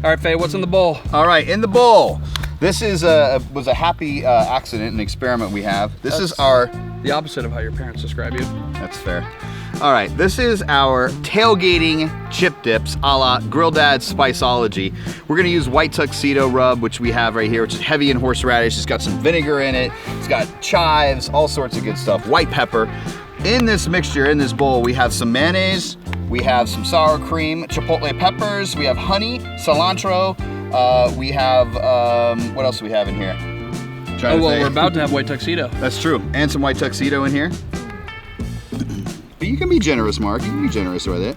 All right, Faye, what's in the bowl? All right, in the bowl. This was a happy accident, an experiment we have. This is the opposite of how your parents describe you. That's fair. All right, this is our tailgating chip dips a la Grill Dad's Spiceology. We're gonna use white Tuxedo rub, which we have right here, which is heavy in horseradish. It's got some vinegar in it. It's got chives, all sorts of good stuff. White pepper. In this mixture, in this bowl, we have some mayonnaise, we have some sour cream, chipotle peppers, we have honey, cilantro, we have, what else do we have in here? Oh, well, we're about to have white Tuxedo. That's true, and some white Tuxedo in here. But you can be generous, Mark, you can be generous with it.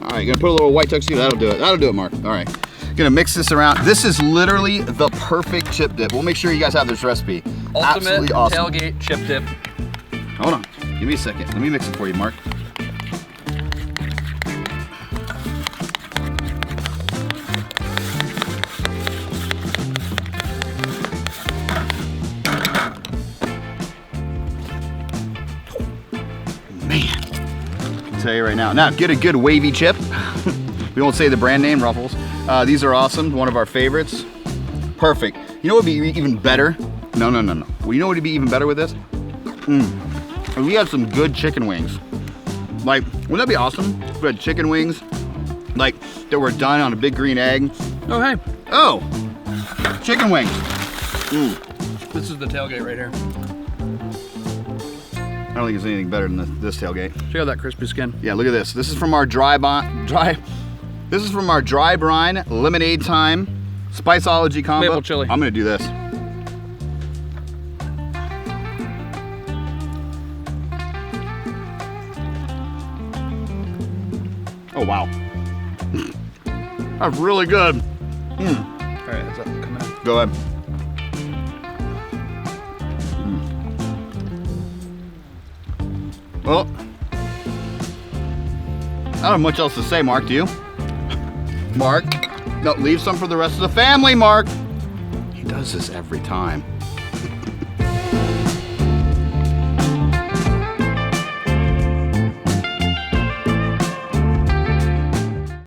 All right, gonna put a little white Tuxedo, that'll do it, Mark. All right, gonna mix this around. This is literally the perfect chip dip. We'll make sure you guys have this recipe. Ultimate Absolutely awesome. tailgate chip dip. Hold on, give me a second. Let me mix it for you, Mark. Man, I'll tell you right now. Now, get a good wavy chip. We won't say the brand name, Ruffles. These are awesome, one of our favorites. Perfect. You know what would be even better? No. Well, you know what would be even better with this? If we had some good chicken wings. Like, wouldn't that be awesome? If we had chicken wings, like, that were done on a big green egg. Oh, hey. Oh, chicken wings. This is the tailgate right here. I don't think there's anything better than this tailgate. Check out that crispy skin. Yeah, look at this. This is from our dry brine lemonade time Spiceology combo. Maple chili. I'm gonna do this. Oh wow, that's really good. All right, that's up. Coming in. Go ahead. Well, I don't have much else to say, Mark, do you? Mark? No, leave some for the rest of the family, Mark. He does this every time.